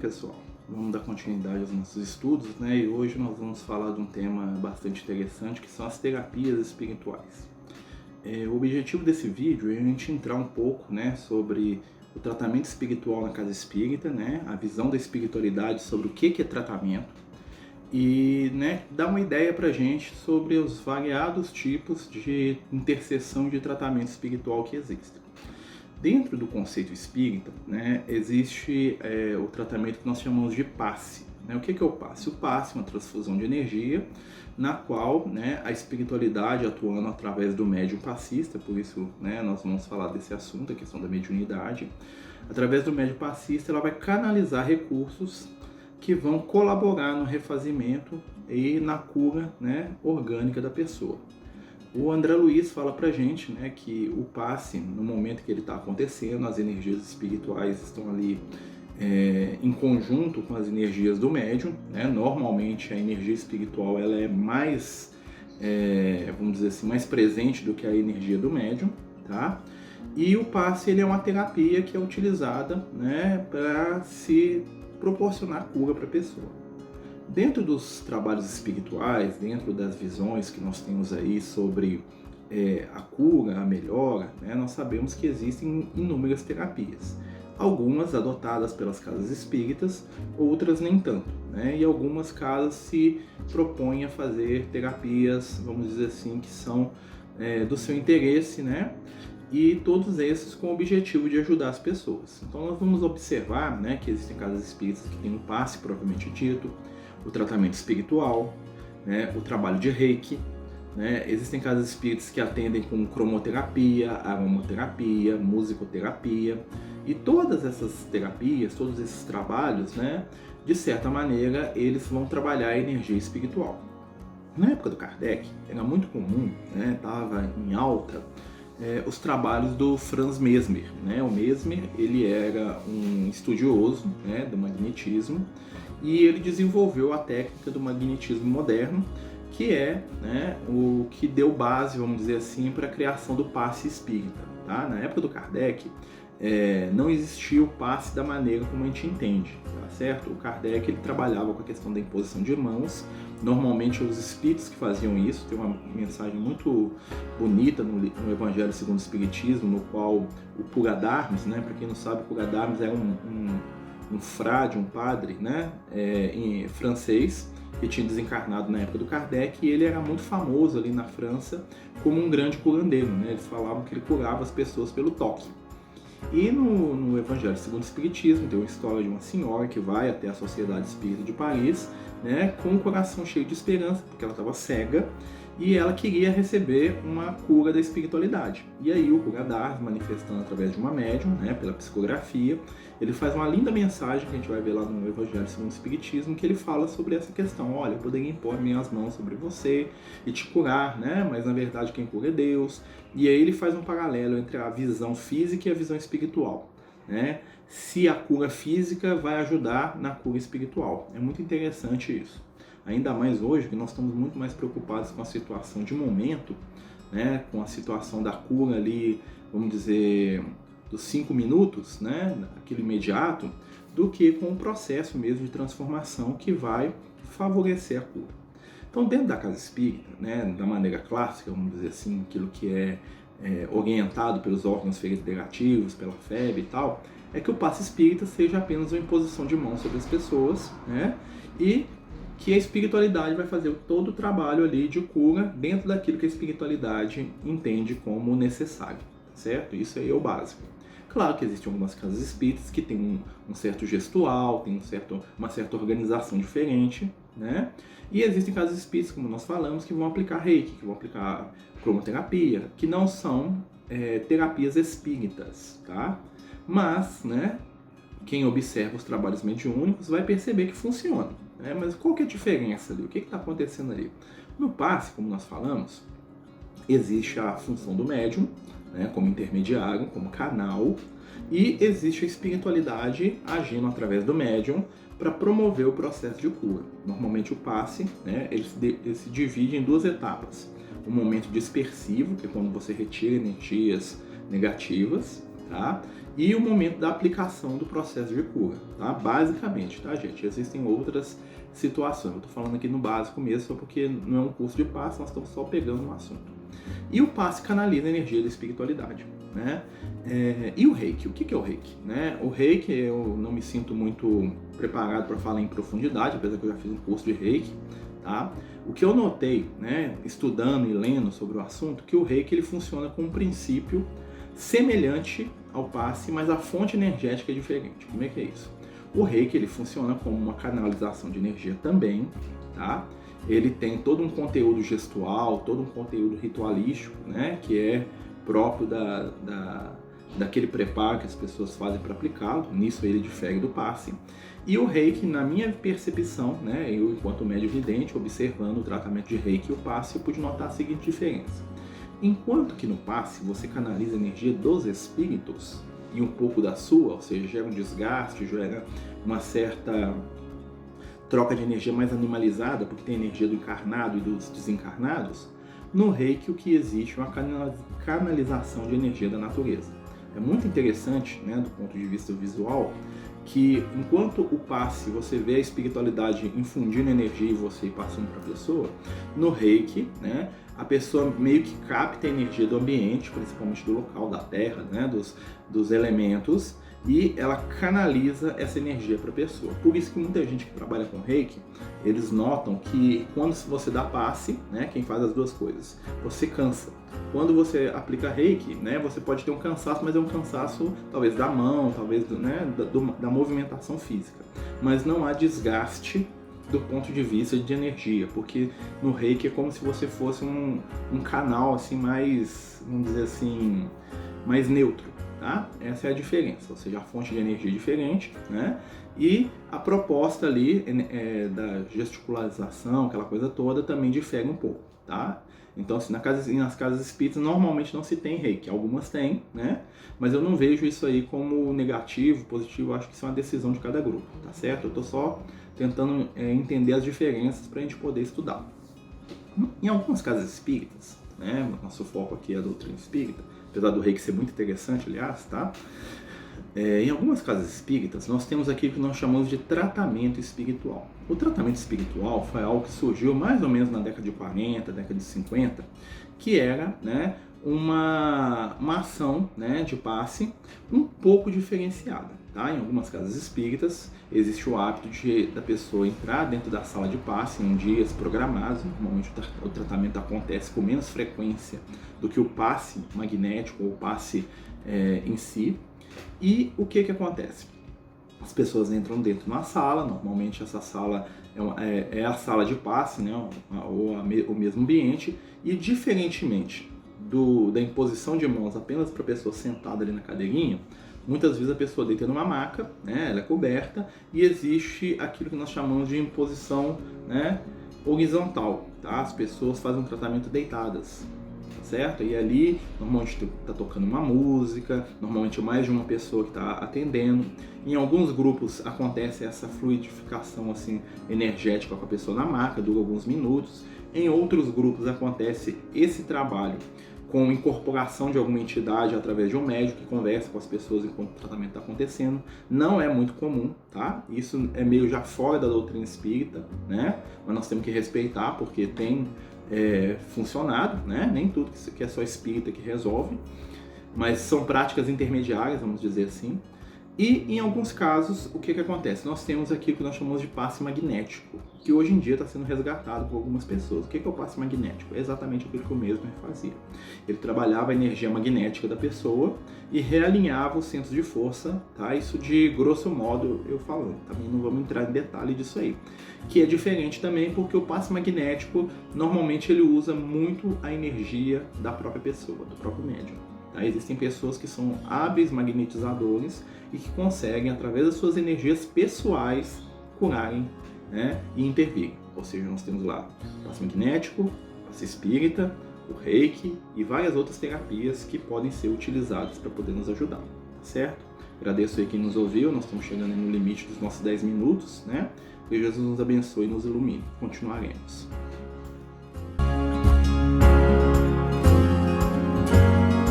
pessoal? Vamos dar continuidade aos nossos estudos, né? E hoje nós vamos falar de um tema bastante interessante, que são as terapias espirituais. O objetivo desse vídeo é a gente entrar um pouco, né, sobre o tratamento espiritual na casa espírita, né? A visão da espiritualidade sobre o que é tratamento e, né, dar uma ideia pra gente sobre os variados tipos de intercessão de tratamento espiritual que existem. Dentro do conceito espírita, né, existe o tratamento que nós chamamos de passe. Né? O que é o passe? O passe é uma transfusão de energia, na qual, né, a espiritualidade atuando através do médium passista, por isso, né, nós vamos falar desse assunto, a questão da mediunidade. Através do médium passista, ela vai canalizar recursos que vão colaborar no refazimento e na cura, né, orgânica da pessoa. O André Luiz fala pra gente, né, que o passe, no momento que ele está acontecendo, as energias espirituais estão ali em conjunto com as energias do médium, né? Normalmente a energia espiritual ela é mais, vamos dizer assim, mais presente do que a energia do médium, tá? E o passe ele é uma terapia que é utilizada, né, para se proporcionar cura para a pessoa. Dentro dos trabalhos espirituais, dentro das visões que nós temos aí sobre a cura, a melhora, né, nós sabemos que existem inúmeras terapias. Algumas adotadas pelas casas espíritas, outras nem tanto. Né, e algumas casas se propõem a fazer terapias, vamos dizer assim, que são do seu interesse, né? E todos esses com o objetivo de ajudar as pessoas. Então nós vamos observar, né, que existem casas espíritas que têm um passe propriamente dito, o tratamento espiritual, né, o trabalho de reiki, né, existem casas espíritas que atendem com cromoterapia, aromaterapia, musicoterapia, e todas essas terapias, todos esses trabalhos, né, de certa maneira, eles vão trabalhar a energia espiritual. Na época do Kardec, era muito comum, né, estava em alta, os trabalhos do Franz Mesmer. Né? O Mesmer ele era um estudioso, né, do magnetismo, e ele desenvolveu a técnica do magnetismo moderno, que é, né, o que deu base, vamos dizer assim, para a criação do passe espírita. Tá? Na época do Kardec, não existia o passe da maneira como a gente entende, tá certo? O Kardec ele trabalhava com a questão da imposição de mãos, normalmente os espíritos que faziam isso. Tem uma mensagem muito bonita no Evangelho segundo o Espiritismo, no qual o Puradarmes, né, para quem não sabe, o Puradarmes era um frade, um padre, né, em francês, que tinha desencarnado na época do Kardec, e ele era muito famoso ali na França como um grande curandeiro. Né? Eles falavam que ele curava as pessoas pelo toque. E no Evangelho segundo o Espiritismo, tem uma história de uma senhora que vai até a Sociedade Espírita de Paris, né, com o coração cheio de esperança, porque ela estava cega, e ela queria receber uma cura da espiritualidade. E aí o Puradarmes, manifestando através de uma médium, né, pela psicografia, ele faz uma linda mensagem que a gente vai ver lá no Evangelho segundo o Espiritismo, que ele fala sobre essa questão. Olha, eu poderia impor minhas mãos sobre você e te curar, né, mas na verdade quem cura é Deus. E aí ele faz um paralelo entre a visão física e a visão espiritual. Né? Se a cura física vai ajudar na cura espiritual. É muito interessante isso. Ainda mais hoje, que nós estamos muito mais preocupados com a situação de momento, né? Com a situação da cura ali, vamos dizer, dos 5 minutos, né? Aquilo imediato, do que com o processo mesmo de transformação que vai favorecer a cura. Então, dentro da casa espírita, né, da maneira clássica, vamos dizer assim, aquilo que é orientado pelos órgãos federativos, pela FEB e tal, é que o passe espírita seja apenas uma imposição de mão sobre as pessoas, né, e que a espiritualidade vai fazer todo o trabalho ali de cura dentro daquilo que a espiritualidade entende como necessário, certo? Isso aí é o básico. Claro que existem algumas casas espíritas que têm um certo gestual, tem uma certa organização diferente, né? E existem casas espíritas, como nós falamos, que vão aplicar reiki, que vão aplicar cromoterapia, que não são terapias espíritas, tá? Mas, né, quem observa os trabalhos mediúnicos vai perceber que funciona. Né? Mas qual que é a diferença ali? O que está acontecendo ali? No passe, como nós falamos, existe a função do médium, né, como intermediário, como canal, e existe a espiritualidade agindo através do médium para promover o processo de cura. Normalmente o passe, né, ele se divide em 2 etapas. O momento dispersivo, que é quando você retira energias negativas, tá? E o momento da aplicação do processo de cura, tá? Basicamente, tá, gente? Existem outras situações. Eu tô falando aqui no básico mesmo, só porque não é um curso de passe, nós estamos só pegando um assunto. E o passe canaliza a energia da espiritualidade, né? E o reiki? O que é o reiki? Né? O reiki, eu não me sinto muito preparado para falar em profundidade, apesar que eu já fiz um curso de reiki, tá? O que eu notei, né, estudando e lendo sobre o assunto, que o reiki ele funciona com um princípio semelhante ao passe, mas a fonte energética é diferente. Como é que é isso? O reiki ele funciona como uma canalização de energia também, tá? Ele tem todo um conteúdo gestual, todo um conteúdo ritualístico, né, que é próprio daquele preparo que as pessoas fazem para aplicá-lo. Nisso ele difere do passe. E o reiki, na minha percepção, né, eu enquanto médium vidente, observando o tratamento de reiki e o passe, eu pude notar a seguinte diferença. Enquanto que no passe você canaliza a energia dos espíritos e um pouco da sua, ou seja, gera um desgaste, gera uma certa troca de energia mais animalizada, porque tem a energia do encarnado e dos desencarnados, no reiki o que existe é uma canalização de energia da natureza. É muito interessante, né, do ponto de vista visual, que enquanto o passe você vê a espiritualidade infundindo energia e você passando para a pessoa, no reiki, né, a pessoa meio que capta a energia do ambiente, principalmente do local, da terra, né, dos elementos, e ela canaliza essa energia para a pessoa. Por isso que muita gente que trabalha com reiki, eles notam que quando você dá passe, né, quem faz as duas coisas, você cansa. Quando você aplica reiki, né, você pode ter um cansaço, mas é um cansaço talvez da mão, talvez, né, da movimentação física. Mas não há desgaste do ponto de vista de energia, porque no reiki é como se você fosse um canal assim mais, vamos dizer assim, mais neutro. Tá? Essa é a diferença, ou seja, a fonte de energia é diferente, né? E a proposta ali da gesticulação, aquela coisa toda, também difere um pouco, tá? Então, assim, nas casas espíritas normalmente não se tem reiki, algumas têm, né? Mas eu não vejo isso aí como negativo, positivo, eu acho que isso é uma decisão de cada grupo, tá certo? Eu tô só tentando entender as diferenças para a gente poder estudar. Em algumas casas espíritas, né? Nosso foco aqui é a doutrina espírita, apesar do reiki ser muito interessante, aliás, tá? Em algumas casas espíritas, nós temos aquilo que nós chamamos de tratamento espiritual. O tratamento espiritual foi algo que surgiu mais ou menos na década de 40, década de 50, que era, né, uma ação, né, de passe um pouco diferenciada. Tá? Em algumas casas espíritas, existe o hábito da pessoa entrar dentro da sala de passe em dias programados. Normalmente o tratamento acontece com menos frequência do que o passe magnético ou o passe em si. E o que acontece? As pessoas entram dentro de uma sala, normalmente essa sala é a sala de passe, né, ou o mesmo ambiente, e diferentemente da imposição de mãos apenas para a pessoa sentada ali na cadeirinha, muitas vezes a pessoa deita numa maca, né, ela é coberta, e existe aquilo que nós chamamos de imposição, né, horizontal. Tá? As pessoas fazem um tratamento deitadas, certo? E ali normalmente está tocando uma música, normalmente é mais de uma pessoa que está atendendo. Em alguns grupos acontece essa fluidificação assim, energética com a pessoa na maca, dura alguns minutos. Em outros grupos acontece esse trabalho com incorporação de alguma entidade através de um médico que conversa com as pessoas enquanto o tratamento está acontecendo. Não é muito comum, tá? Isso é meio já fora da doutrina espírita, né? Mas nós temos que respeitar porque tem funcionado, né? Nem tudo que é só espírita que resolve, mas são práticas intermediárias, vamos dizer assim. E em alguns casos, o que acontece? Nós temos aqui o que nós chamamos de passe magnético, que hoje em dia está sendo resgatado por algumas pessoas. O que é o passe magnético? É exatamente aquilo que o mesmo fazia. Ele trabalhava a energia magnética da pessoa e realinhava os centros de força, tá? Isso de grosso modo eu falando, também não vamos entrar em detalhe disso aí. Que é diferente também porque o passe magnético, normalmente ele usa muito a energia da própria pessoa, do próprio médium. Tá? Existem pessoas que são hábeis magnetizadores e que conseguem, através das suas energias pessoais, curarem, né, e intervirem. Ou seja, nós temos lá o passe magnético, o passe espírita, o reiki e várias outras terapias que podem ser utilizadas para poder nos ajudar, tá certo? Agradeço aí quem nos ouviu, nós estamos chegando no limite dos nossos 10 minutos, né? Que Jesus nos abençoe e nos ilumine. Continuaremos.